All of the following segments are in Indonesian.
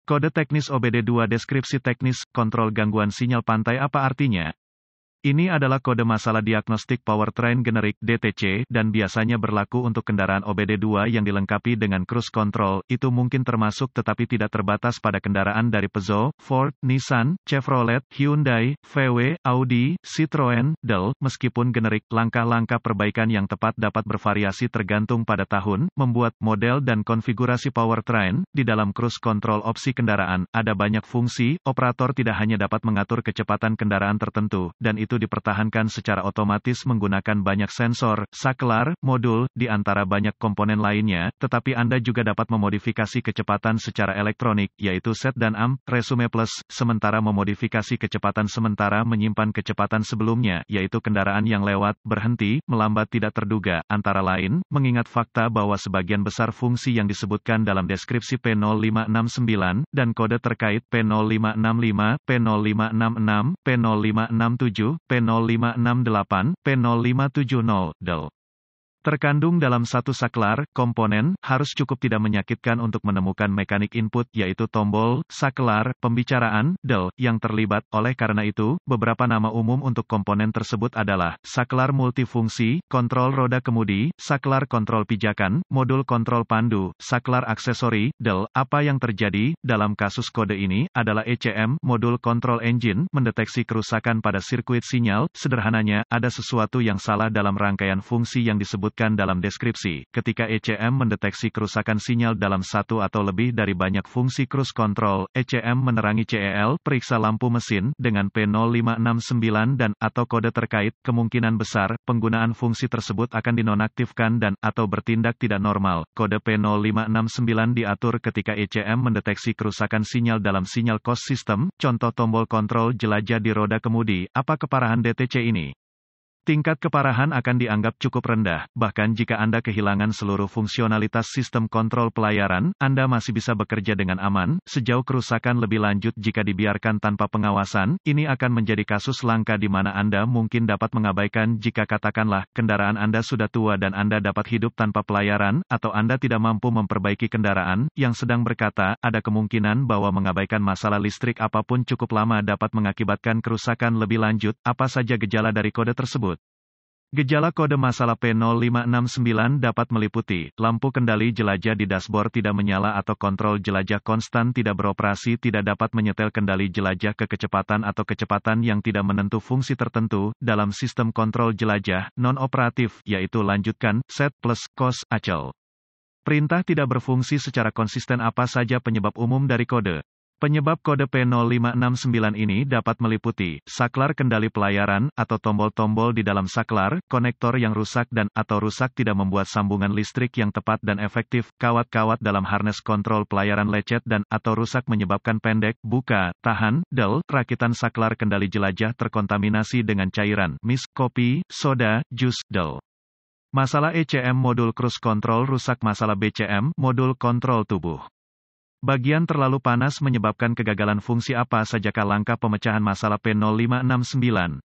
Kode teknis OBD2 deskripsi teknis, kontrol gangguan sinyal pantai apa artinya? Ini adalah kode masalah diagnostik powertrain generik (DTC) dan biasanya berlaku untuk kendaraan OBD2 yang dilengkapi dengan cruise control. Itu mungkin termasuk tetapi tidak terbatas pada kendaraan dari Peugeot, Ford, Nissan, Chevrolet, Hyundai, VW, Audi, Citroen, Dell. Meskipun generik, langkah-langkah perbaikan yang tepat dapat bervariasi tergantung pada tahun, membuat, model dan konfigurasi powertrain. Di dalam cruise control opsi kendaraan, ada banyak fungsi. Operator tidak hanya dapat mengatur kecepatan kendaraan tertentu, dan itu dipertahankan secara otomatis menggunakan banyak sensor, saklar, modul, di antara banyak komponen lainnya, tetapi Anda juga dapat memodifikasi kecepatan secara elektronik, yaitu set dan amp, resume plus, sementara memodifikasi kecepatan sementara menyimpan kecepatan sebelumnya, yaitu kendaraan yang lewat, berhenti, melambat tidak terduga, antara lain, mengingat fakta bahwa sebagian besar fungsi yang disebutkan dalam deskripsi P0569, dan kode terkait P0565, P0566, P0567, P0568, P0570, Dell. Terkandung dalam satu saklar, komponen, harus cukup tidak menyakitkan untuk menemukan mekanik input, yaitu tombol, saklar, pembicaraan, Dell, yang terlibat. Oleh karena itu, beberapa nama umum untuk komponen tersebut adalah, saklar multifungsi, kontrol roda kemudi, saklar kontrol pijakan, modul kontrol pandu, saklar aksesori, Dell. Apa yang terjadi, dalam kasus kode ini, adalah ECM, modul kontrol engine, mendeteksi kerusakan pada sirkuit sinyal. Sederhananya, ada sesuatu yang salah dalam rangkaian fungsi yang disebut dalam deskripsi. Ketika ECM mendeteksi kerusakan sinyal dalam satu atau lebih dari banyak fungsi cruise control, ECM menerangi CEL, periksa lampu mesin, dengan P0569 dan, atau kode terkait, kemungkinan besar, penggunaan fungsi tersebut akan dinonaktifkan dan, atau bertindak tidak normal. Kode P0569 diatur ketika ECM mendeteksi kerusakan sinyal dalam sinyal COS system, contoh tombol kontrol jelajah di roda kemudi. Apa keparahan DTC ini? Tingkat keparahan akan dianggap cukup rendah, bahkan jika Anda kehilangan seluruh fungsionalitas sistem kontrol pelayaran, Anda masih bisa bekerja dengan aman. Sejauh kerusakan lebih lanjut jika dibiarkan tanpa pengawasan, ini akan menjadi kasus langka di mana Anda mungkin dapat mengabaikan jika katakanlah, kendaraan Anda sudah tua dan Anda dapat hidup tanpa pelayaran, atau Anda tidak mampu memperbaiki kendaraan, yang sedang berkata, ada kemungkinan bahwa mengabaikan masalah listrik apapun cukup lama dapat mengakibatkan kerusakan lebih lanjut. Apa saja gejala dari kode tersebut? Gejala kode masalah P0569 dapat meliputi, lampu kendali jelajah di dashboard tidak menyala atau kontrol jelajah konstan tidak beroperasi, tidak dapat menyetel kendali jelajah ke kecepatan atau kecepatan yang tidak menentu fungsi tertentu, dalam sistem kontrol jelajah, non-operatif, yaitu lanjutkan, set, plus, COS, acel. Perintah tidak berfungsi secara konsisten. Apa saja penyebab umum dari kode? Penyebab kode P0569 ini dapat meliputi, saklar kendali pelayaran, atau tombol-tombol di dalam saklar, konektor yang rusak dan, atau rusak tidak membuat sambungan listrik yang tepat dan efektif, kawat-kawat dalam harness kontrol pelayaran lecet dan, atau rusak menyebabkan pendek, buka, tahan, Dell, rakitan saklar kendali jelajah terkontaminasi dengan cairan, kopi, soda, jus, Dell. Masalah ECM modul cruise control rusak. Masalah BCM, modul kontrol tubuh. Bagian terlalu panas menyebabkan kegagalan fungsi. Apa sajakah langkah pemecahan masalah P0569?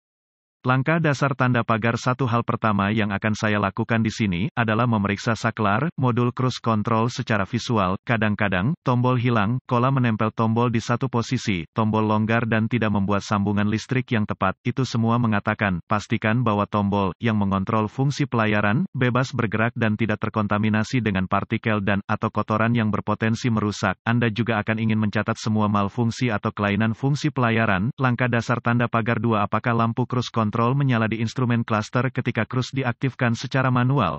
Langkah dasar tanda pagar. Satu hal pertama yang akan saya lakukan di sini, adalah memeriksa saklar, modul cruise control secara visual. Kadang-kadang, tombol hilang, kola menempel tombol di satu posisi, tombol longgar dan tidak membuat sambungan listrik yang tepat. Itu semua mengatakan, pastikan bahwa tombol, yang mengontrol fungsi pelayaran, bebas bergerak dan tidak terkontaminasi dengan partikel dan, atau kotoran yang berpotensi merusak. Anda juga akan ingin mencatat semua malfungsi atau kelainan fungsi pelayaran. Langkah dasar tanda pagar 2. Apakah lampu cruise control menyala di instrumen cluster ketika cruise diaktifkan secara manual?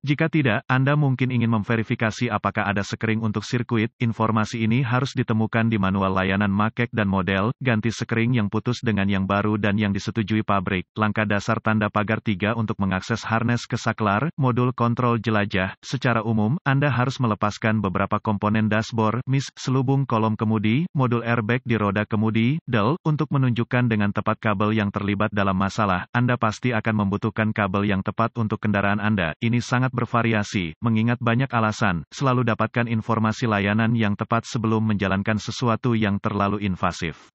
Jika tidak, Anda mungkin ingin memverifikasi apakah ada sekring untuk sirkuit. Informasi ini harus ditemukan di manual layanan make dan model. Ganti sekring yang putus dengan yang baru dan yang disetujui pabrik. Langkah dasar tanda pagar 3 untuk mengakses harness ke saklar, modul kontrol jelajah. Secara umum, Anda harus melepaskan beberapa komponen dashboard, selubung kolom kemudi, modul airbag di roda kemudi, Dell, untuk menunjukkan dengan tepat kabel yang terlibat dalam masalah. Anda pasti akan membutuhkan kabel yang tepat untuk kendaraan Anda. Ini sangat bervariasi, mengingat banyak alasan. Selalu dapatkan informasi layanan yang tepat sebelum menjalankan sesuatu yang terlalu invasif.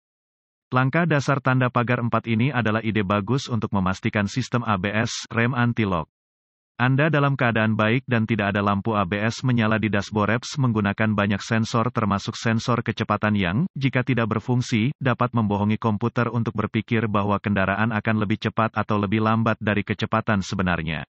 Langkah dasar tanda pagar 4 ini adalah ide bagus untuk memastikan sistem ABS, rem anti-lock. Anda dalam keadaan baik dan tidak ada lampu ABS menyala di dashboard. Apps menggunakan banyak sensor termasuk sensor kecepatan yang, jika tidak berfungsi, dapat membohongi komputer untuk berpikir bahwa kendaraan akan lebih cepat atau lebih lambat dari kecepatan sebenarnya.